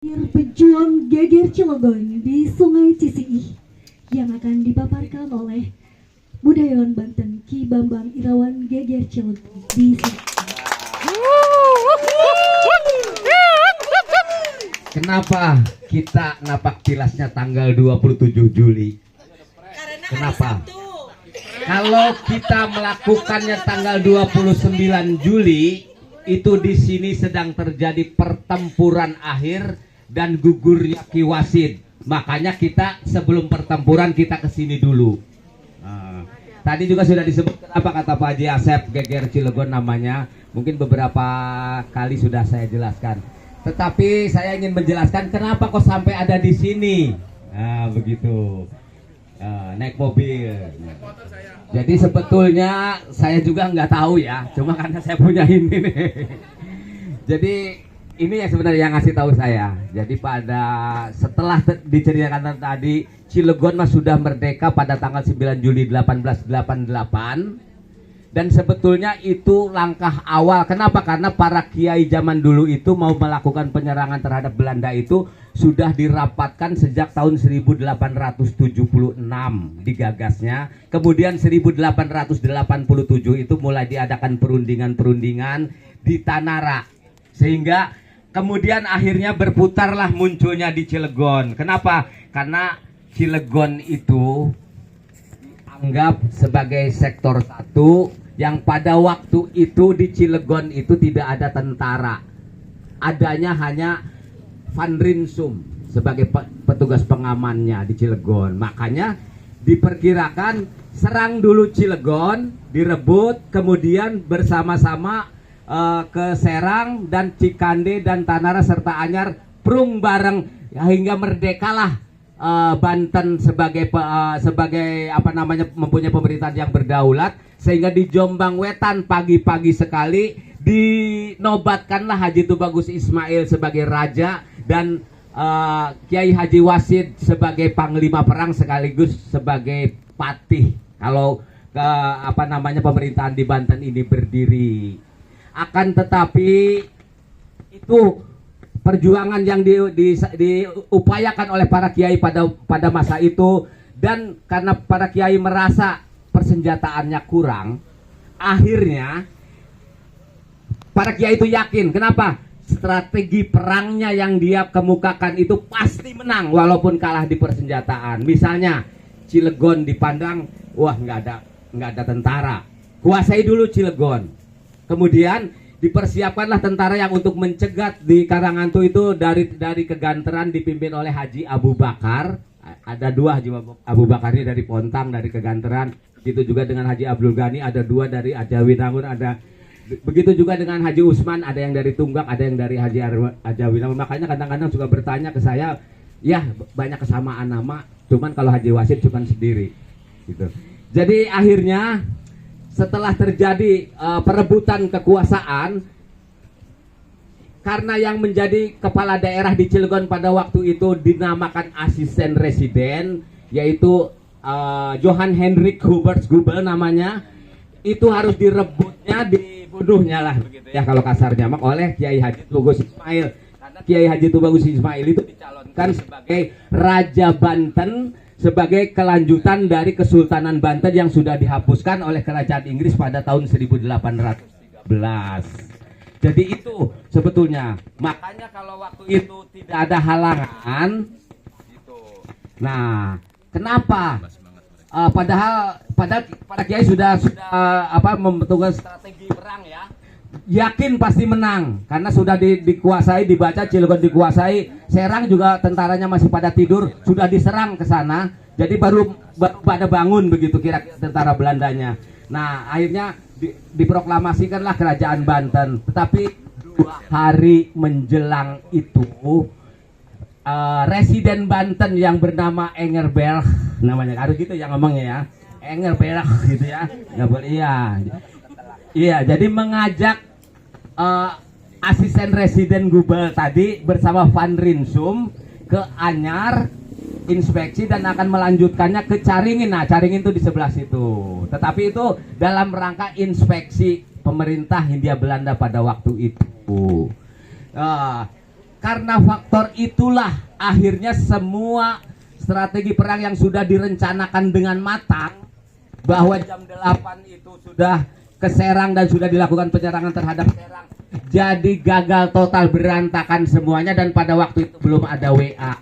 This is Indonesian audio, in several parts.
Pejuang Geger Cilegon di Sungai Cisiih yang akan dipaparkan oleh Budayawan Banten Ki Bambang Irawan Geger Cilegon di sini. Kenapa kita napak tilasnya tanggal 27 Juli? Kenapa? Kalau kita melakukannya tanggal 29 Juli, itu di sini sedang terjadi pertempuran akhir dan gugurnya Ki Wasid. Makanya kita sebelum pertempuran kita kesini dulu. Tadi juga sudah disebut apa kata Pak Haji Asep, Geger Cilegon namanya. Mungkin beberapa kali sudah saya jelaskan. Tetapi saya ingin menjelaskan kenapa kok sampai ada di sini. Nah, begitu. Naik mobil. Jadi sebetulnya saya juga nggak tahu ya, cuma karena saya punya ini nih. Jadi ini yang sebenarnya yang ngasih tahu saya. Jadi setelah diceritakan tadi, Cilegon mah sudah merdeka pada tanggal 9 Juli 1888. Dan sebetulnya itu langkah awal. Kenapa? Karena para kiai zaman dulu itu mau melakukan penyerangan terhadap Belanda itu sudah dirapatkan sejak tahun 1876 digagasnya. Kemudian 1887 itu mulai diadakan perundingan-perundingan di Tanara. Sehingga kemudian akhirnya berputarlah munculnya di Cilegon. Kenapa? Karena Cilegon itu dianggap sebagai sektor satu yang pada waktu itu di Cilegon itu tidak ada tentara. Adanya hanya Van Rinsum sebagai petugas pengamannya di Cilegon. Makanya diperkirakan serang dulu Cilegon, direbut, kemudian bersama-sama ke Serang dan Cikande dan Tanara serta Anyar prung bareng ya, hingga merdekalah Banten sebagai apa namanya mempunyai pemerintahan yang berdaulat, sehingga di Jombang Wetan pagi-pagi sekali dinobatkanlah Haji Tubagus Ismail sebagai raja dan Kiai Haji Wasid sebagai panglima perang sekaligus sebagai patih kalau apa namanya pemerintahan di Banten ini berdiri. Akan tetapi itu perjuangan yang diupayakan oleh para kiai pada masa itu, dan karena para kiai merasa persenjataannya kurang, akhirnya para kiai itu yakin. Kenapa? Strategi perangnya yang dia kemukakan itu pasti menang walaupun kalah di persenjataan. Misalnya Cilegon dipandang, wah nggak ada tentara, kuasai dulu Cilegon. Kemudian dipersiapkanlah tentara yang untuk mencegat di Karangantu itu dari Keganteran dipimpin oleh Haji Abu Bakar. Ada dua Haji Abu Bakar ini dari Pontang, dari Keganteran. Begitu juga dengan Haji Abdul Ghani, ada dua dari Ajawinangun, ada begitu juga dengan Haji Usman, ada yang dari Tunggak, ada yang dari Haji Ajawinangun. Makanya kadang-kadang juga bertanya ke saya, ya banyak kesamaan nama, cuman kalau Haji Wasid cuma sendiri gitu. Jadi akhirnya setelah terjadi perebutan kekuasaan, karena yang menjadi kepala daerah di Cilegon pada waktu itu dinamakan asisten residen, yaitu Johann Hendrik Hubert Gubel namanya, itu harus direbutnya, dibunuhnya lah begitu ya kalau kasarnya oleh Kiai Haji Tubagus Ismail. Karena Kiai Haji Tubagus Ismail itu dicalonkan sebagai Raja Banten, sebagai kelanjutan dari Kesultanan Banten yang sudah dihapuskan oleh Kerajaan Inggris pada tahun 1813. Jadi itu sebetulnya. Makanya kalau waktu itu tidak ada halangan gitu. Nah, kenapa? Padahal para kiai sudah membentukkan strategi perang ya. Yakin pasti menang karena sudah dikuasai, dibaca Cilegon dikuasai, Serang juga tentaranya masih pada tidur, sudah diserang ke sana. Jadi baru pada bangun begitu kira-kira tentara Belandanya. Nah, akhirnya diproklamasikanlah kerajaan Banten. Tetapi 2 hari menjelang itu residen Banten yang bernama Engelberg namanya, harus gitu yang ngomongnya ya, Engelberg gitu ya, nggak boleh ya. Iya, jadi mengajak asisten residen Gubel tadi bersama Van Rinsum ke Anyar inspeksi dan akan melanjutkannya ke Caringin. Nah, Caringin itu di sebelah situ. Tetapi itu dalam rangka inspeksi pemerintah Hindia Belanda pada waktu itu. Karena faktor itulah akhirnya semua strategi perang yang sudah direncanakan dengan matang, bahwa jam 8 itu sudah ke Serang dan sudah dilakukan penyerangan terhadap Serang, jadi gagal total, berantakan semuanya, dan pada waktu itu belum ada WA.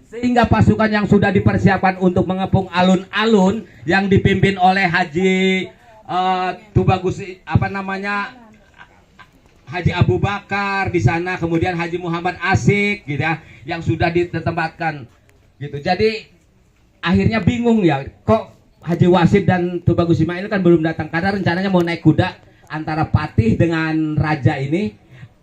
Sehingga pasukan yang sudah dipersiapkan untuk mengepung alun-alun yang dipimpin oleh Haji Tubagus Haji Abu Bakar di sana, kemudian Haji Muhammad Asik gitu ya, yang sudah ditempatkan gitu. Jadi akhirnya bingung ya, kok Haji Wasid dan Tubagus Ismail kan belum datang, karena rencananya mau naik kuda antara Patih dengan Raja ini,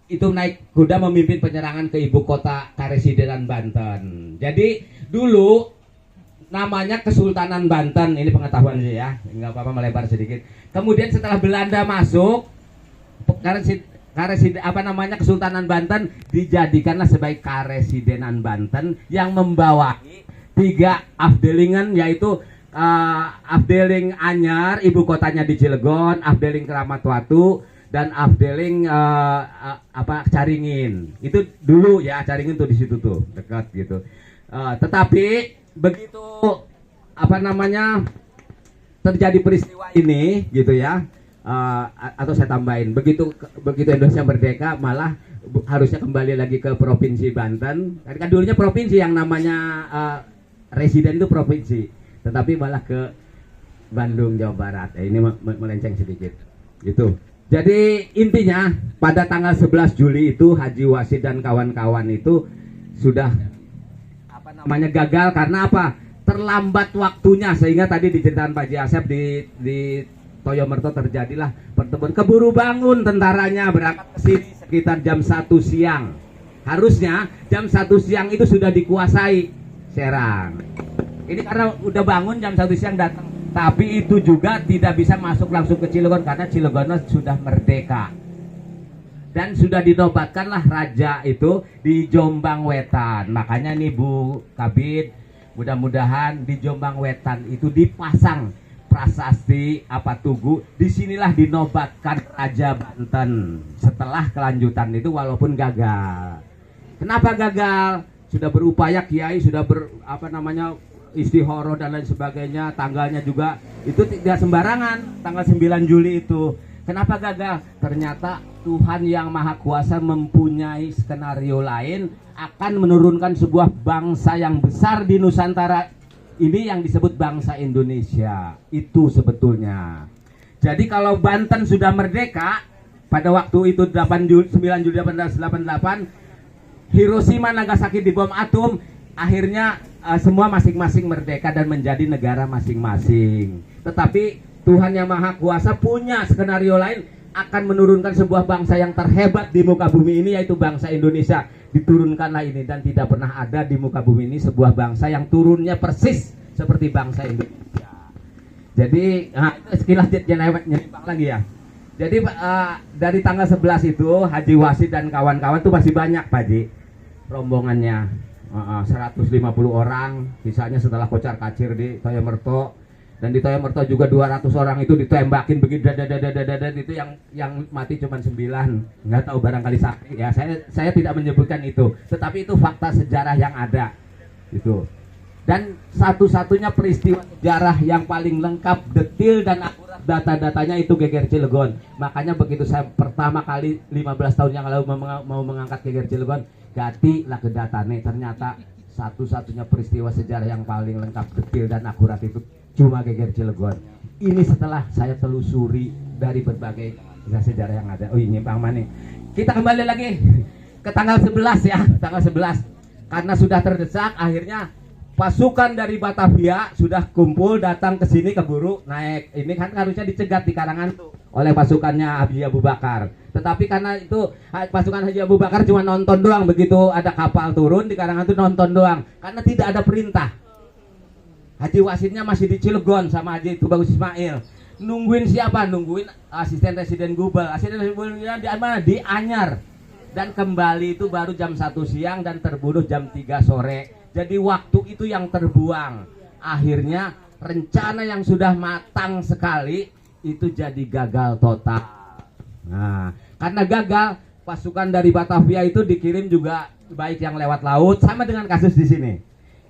itu naik kuda memimpin penyerangan ke ibu kota Karesidenan Banten. Jadi dulu namanya Kesultanan Banten, ini pengetahuan saya ya, nggak apa-apa melebar sedikit. Kemudian setelah Belanda masuk, Kesultanan Banten dijadikanlah sebagai Karesidenan Banten yang membawahi 3 afdelingen, yaitu Afdeling Anyar, ibu kotanya di Cilegon, Afdeling Keramat Watu, dan Afdeling Caringin. Itu dulu ya, Caringin tuh di situ tuh dekat gitu. Tetapi begitu terjadi peristiwa ini gitu ya, atau saya tambahin, begitu Indonesia merdeka malah harusnya kembali lagi ke provinsi Banten. Kan dulunya provinsi yang namanya residen itu provinsi, tetapi malah ke Bandung, Jawa Barat. Ini melenceng sedikit gitu. Jadi intinya pada tanggal 11 Juli itu Haji Wasid dan kawan-kawan itu sudah gagal karena apa? Terlambat waktunya, sehingga tadi diceritakan Pak Haji Asep di Toyomerto terjadilah pertemuan. Keburu bangun tentaranya, berangkat ke sini sekitar jam 1 siang. Harusnya jam 1 siang itu sudah dikuasai Serang. Ini karena udah bangun jam 1 siang datang. Tapi itu juga tidak bisa masuk langsung ke Cilegon karena Cilegon sudah merdeka. Dan sudah dinobatkanlah raja itu di Jombang Wetan. Makanya nih Bu Kabid, mudah-mudahan di Jombang Wetan itu dipasang prasasti Tugu. Disinilah dinobatkan Raja Banten. Setelah kelanjutan itu walaupun gagal. Kenapa gagal? Sudah berupaya Kiai, sudah istihoro dan lain sebagainya, tanggalnya juga itu tidak sembarangan, tanggal 9 Juli itu. Kenapa gagal? Ternyata Tuhan yang Maha Kuasa mempunyai skenario lain, akan menurunkan sebuah bangsa yang besar di Nusantara ini yang disebut bangsa Indonesia. Itu sebetulnya. Jadi kalau Banten sudah merdeka pada waktu itu 9 Juli 1888, Hiroshima Nagasaki dibom atom, akhirnya semua masing-masing merdeka dan menjadi negara masing-masing. Tetapi Tuhan yang Maha Kuasa punya skenario lain, akan menurunkan sebuah bangsa yang terhebat di muka bumi ini, yaitu bangsa Indonesia. Diturunkanlah ini, dan tidak pernah ada di muka bumi ini sebuah bangsa yang turunnya persis seperti bangsa Indonesia. Jadi sekilas nyelipak lagi ya. Jadi dari tanggal 11 itu Haji Wasid dan kawan-kawan tuh masih banyak Pak Haji rombongannya. 150 orang, sisanya setelah kocar kacir di Toyomerto, dan di Toyomerto juga 200 orang itu ditembakin begitu, itu yang mati cuma 9, nggak tahu barangkali sakit ya, saya tidak menyebutkan itu, tetapi itu fakta sejarah yang ada itu. Dan satu-satunya peristiwa sejarah yang paling lengkap, detil dan akurat data-datanya itu Geger Cilegon. Makanya begitu saya pertama kali 15 tahun yang lalu mau mengangkat Geger Cilegon, gati lah ke datanya, ternyata satu-satunya peristiwa sejarah yang paling lengkap, detil dan akurat itu cuma Geger Cilegon. Ini setelah saya telusuri dari berbagai sejarah yang ada. Oh ini Bang Mani, kita kembali lagi ke tanggal 11 ya, tanggal 11. Karena sudah terdesak, akhirnya pasukan dari Batavia sudah kumpul datang ke sini, keburu naik. Ini kan harusnya dicegat di Karangan oleh pasukannya Haji Abu Bakar. Tetapi karena itu pasukan Haji Abu Bakar cuma nonton doang, begitu ada kapal turun di Karangan itu nonton doang, karena tidak ada perintah. Haji Wasidnya masih di Cilegon sama Haji Tubagus Ismail. Nungguin siapa? Nungguin asisten residen Gubel. Asisten residen Gubel di mana? Di Anyar. Dan kembali itu baru jam 1 siang dan terbunuh jam 3 sore. Jadi waktu itu yang terbuang. Akhirnya rencana yang sudah matang sekali itu jadi gagal total. Nah, karena gagal, pasukan dari Batavia itu dikirim juga baik yang lewat laut sama dengan kasus di sini.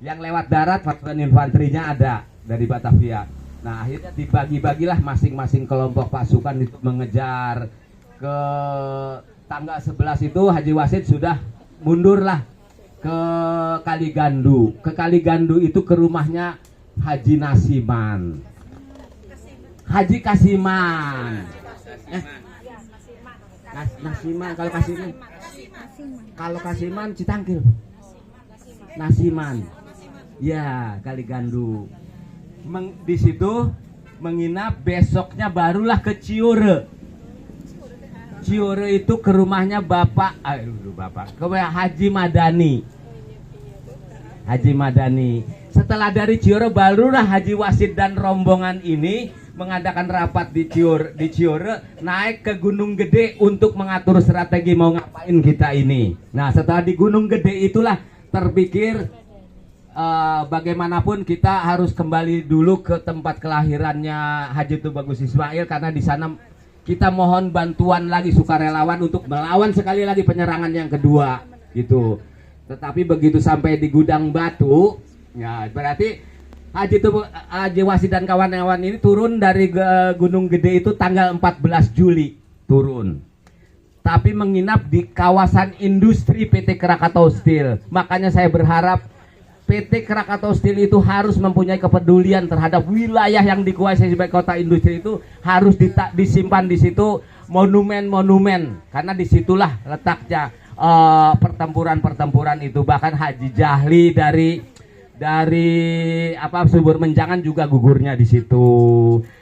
Yang lewat darat pasukan infanterinya ada dari Batavia. Nah, akhirnya dibagi-bagilah masing-masing kelompok pasukan itu mengejar ke tanggal 11 itu Haji Wasid sudah mundurlah ke Kaligandu. Ke Kaligandu itu ke rumahnya Haji Nasiman. Haji Kasiman. Nasiman kalau Kasiman Citangkil. Nasiman. Ya, Kaligandu. Di situ menginap, besoknya barulah ke Ciure. Ciure itu ke rumahnya Bapak ke Haji Madani. Haji Madani. Setelah dari Ciure barulah Haji Wasid dan rombongan ini mengadakan rapat di Ciure, naik ke Gunung Gede untuk mengatur strategi mau ngapain kita ini. Nah, setelah di Gunung Gede itulah terpikir bagaimanapun kita harus kembali dulu ke tempat kelahirannya Haji Tubagus Ismail, karena di sana kita mohon bantuan lagi sukarelawan untuk melawan sekali lagi penyerangan yang kedua gitu. Tetapi begitu sampai di Gudang Batu, ya berarti Haji Wasid dan kawan-kawan ini turun dari Gunung Gede itu tanggal 14 Juli turun. Tapi menginap di kawasan industri PT Krakatau Steel. Makanya saya berharap PT Krakatau Steel itu harus mempunyai kepedulian terhadap wilayah yang dikuasai sebagai kota industri itu, harus disimpan di situ monumen-monumen, karena disitulah letaknya pertempuran-pertempuran itu. Bahkan Haji Jahli dari Subur Menjangan juga gugurnya di situ.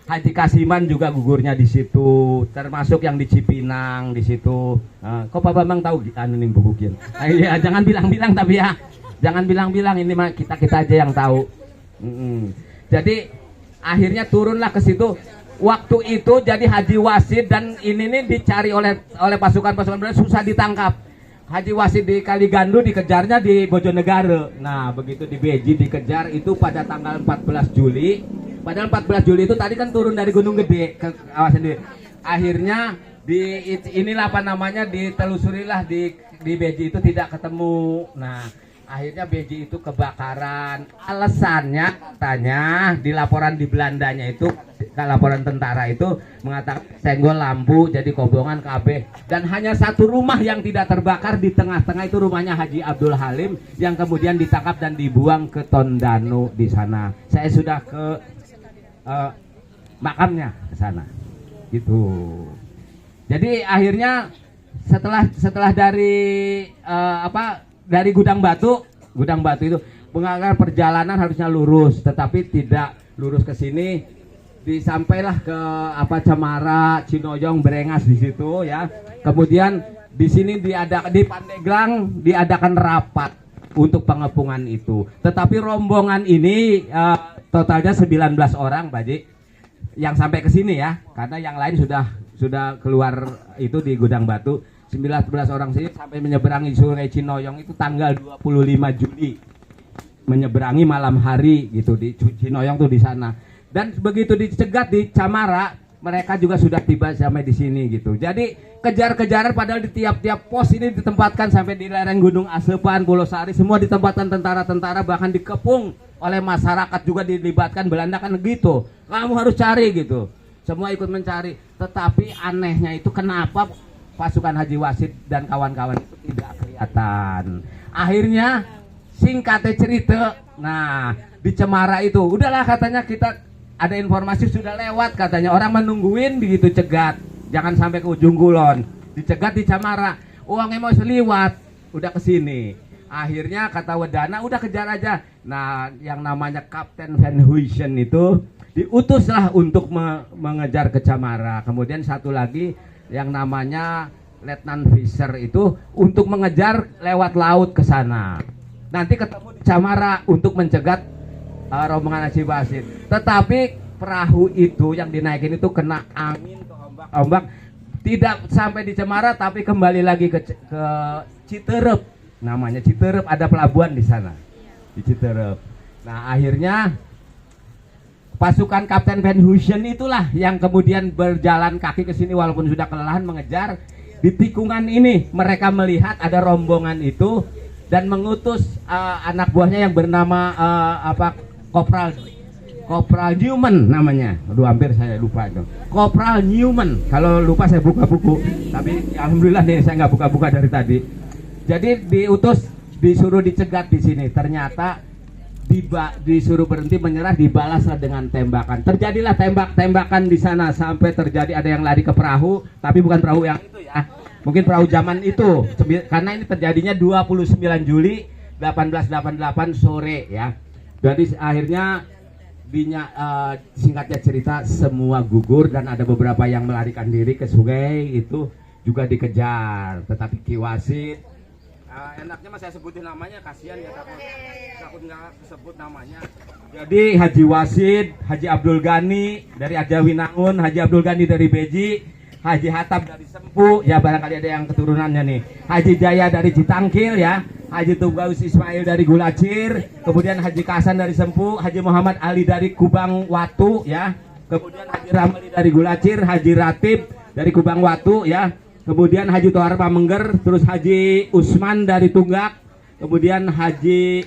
Haji Kasiman juga gugurnya di situ, termasuk yang di Cipinang di situ. Kok Pak Bambang tahu anu ning bukukin? Ya, jangan bilang-bilang tapi ya. Jangan bilang-bilang, ini mah kita aja yang tahu. Jadi akhirnya turunlah ke situ. Waktu itu jadi Haji Wasid dan ini nih dicari oleh pasukan-pasukan Belanda, susah ditangkap. Haji Wasid di Kaligandu dikejarnya di Bojonegoro. Nah, begitu di Beji dikejar itu pada tanggal 14 Juli. Padahal 14 Juli itu tadi kan turun dari Gunung Gede ke kawasan ini. Akhirnya ditelusurilah di Beji itu tidak ketemu. Nah, akhirnya Beji itu kebakaran. Alasannya katanya di laporan di Belandanya itu, laporan tentara itu mengatakan senggol lampu jadi kobongan KB, dan hanya satu rumah yang tidak terbakar, di tengah-tengah itu rumahnya Haji Abdul Halim yang kemudian ditangkap dan dibuang ke Tondano di sana. Saya sudah ke makamnya ke sana. Gitu. Jadi akhirnya setelah dari dari Gudang Batu itu mengarah perjalanan harusnya lurus, tetapi tidak lurus ke sini, disampailah ke Cemara, Cinoyong, Berengas di situ ya. Kemudian di sini di Pandeglang diadakan rapat untuk pengepungan itu. Tetapi rombongan ini totalnya 19 orang, Pak Ji, yang sampai ke sini ya, karena yang lain sudah keluar itu di Gudang Batu. 19 orang sini sampai menyeberangi Sungai Cinoyong itu tanggal 25 Juli. Menyeberangi malam hari gitu di Cinoyong tuh di sana. Dan begitu dicegat di Camara, mereka juga sudah tiba sampai di sini gitu. Jadi kejar-kejaran, padahal di tiap-tiap pos ini ditempatkan sampai di lereng Gunung Asepan, Pulau Sari, semua ditempatkan tentara-tentara, bahkan dikepung oleh masyarakat juga dilibatkan. Belanda kan gitu. Kamu harus cari gitu. Semua ikut mencari. Tetapi anehnya itu kenapa pasukan Haji Wasid dan kawan-kawan itu tidak kelihatan. Akhirnya singkatnya cerita, nah di Cemara itu udahlah katanya, kita ada informasi sudah lewat katanya, orang menungguin begitu cegat, jangan sampai ke ujung kulon, dicegat di Cemara, uangnya mau seliwat, udah kesini. Akhirnya kata Wedana, udah kejar aja. Nah, yang namanya Kapten Van Huysen itu diutuslah untuk mengejar ke Cemara. Kemudian satu lagi yang namanya Letnan Fisher itu untuk mengejar lewat laut ke sana. Nanti ketemu di Cemara untuk mencegat rombongan Haji Wasid. Tetapi perahu itu yang dinaikin itu kena angin ke ombak, tidak sampai di Cemara tapi kembali lagi ke Citerep. Namanya Citerep, ada pelabuhan di sana. Di Citerep. Nah, akhirnya pasukan Kapten Van Huysen itulah yang kemudian berjalan kaki ke sini walaupun sudah kelelahan mengejar. Di tikungan ini mereka melihat ada rombongan itu dan mengutus anak buahnya yang bernama Kopral Newman namanya. Aduh, hampir saya lupa itu. Kopral Newman. Kalau lupa saya buka buku. Tapi alhamdulillah nih saya nggak buka-buka dari tadi. Jadi diutus, disuruh dicegat di sini. Ternyata disuruh berhenti menyerah, dibalaslah dengan tembakan. Terjadilah tembak-tembakan di sana sampai terjadi ada yang lari ke perahu, tapi bukan perahu yang itu ya. Mungkin perahu zaman itu. Karena ini terjadinya 29 Juli 1888 sore ya. Jadi akhirnya singkatnya cerita semua gugur dan ada beberapa yang melarikan diri ke sungai, itu juga dikejar. Tetapi Ki Wasid, enaknya mas saya sebutin namanya, kasihan ya, takut nggak sebut namanya. Jadi Haji Wasid, Haji Abdul Ghani dari Ajawinangun, Haji Abdul Ghani dari Beji, Haji Hatab dari Sempu, ya barangkali ada yang keturunannya nih. Haji Jaya dari Citangkil ya, Haji Tugaus Ismail dari Gulacir, kemudian Haji Kasan dari Sempu, Haji Muhammad Ali dari Kubang Watu ya, kemudian Haji Ramli dari Gulacir, Haji Ratib dari Kubang Watu ya, kemudian Haji Tohar Pamengger, terus Haji Usman dari Tunggak, kemudian Haji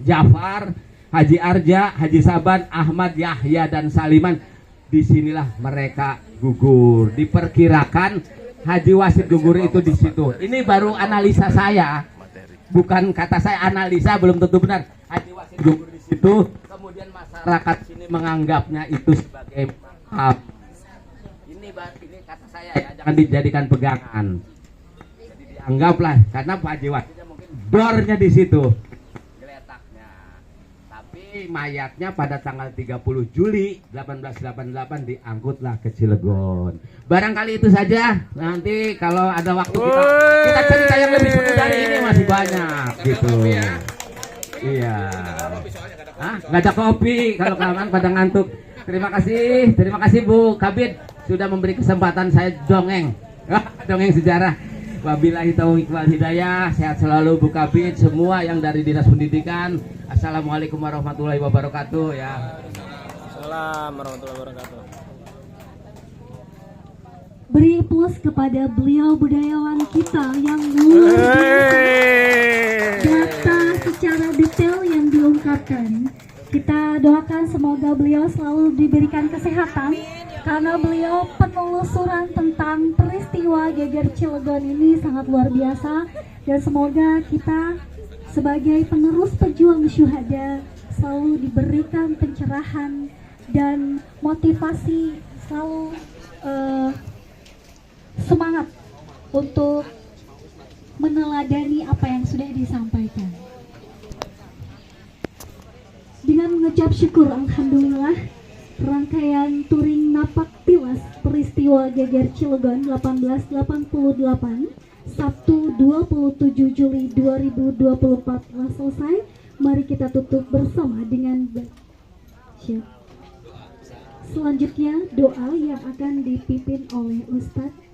Jafar, Haji Arja, Haji Saban, Ahmad, Yahya dan Saliman. Disinilah mereka gugur. Diperkirakan Haji Wasid gugur itu di situ. Ini baru analisa saya, bukan kata saya, analisa, belum tentu benar. Haji Wasid gugur di situ, kemudian masyarakat sini menganggapnya itu sebagai maaf. Ini kata saya ya, jangan dijadikan pegangan. Jadi dianggaplah karena Pak Haji Wasidnya mungkin dornya di situ. Mayatnya pada tanggal 30 Juli 1888 diangkutlah ke Cilegon. Barangkali itu saja. Nanti kalau ada waktu kita cerita yang lebih seru dari ini, masih banyak gitu. Iya. Nggak ada kopi kalau kawan pada ngantuk. Terima kasih Bu Kabid sudah memberi kesempatan saya dongeng sejarah. Wabillahi taufiq wal hidayah. Sehat selalu Bu Kabid, semua yang dari Dinas Pendidikan. Assalamualaikum warahmatullahi wabarakatuh ya. Assalamualaikum warahmatullahi wabarakatuh. Beri plus kepada beliau budayawan kita yang luar biasa. Data secara detail yang diungkapkan. Kita doakan semoga beliau selalu diberikan kesehatan, karena beliau penelusuran tentang peristiwa geger Cilegon ini sangat luar biasa. Dan semoga kita sebagai penerus pejuang syuhada selalu diberikan pencerahan dan motivasi, selalu semangat untuk meneladani apa yang sudah disampaikan. Dengan mengucap syukur alhamdulillah, rangkaian touring napak tilas peristiwa geger Cilegon 1888 Sabtu 27 Juli 2024 telah selesai. Mari kita tutup bersama dengan selanjutnya doa yang akan dipimpin oleh Ustadz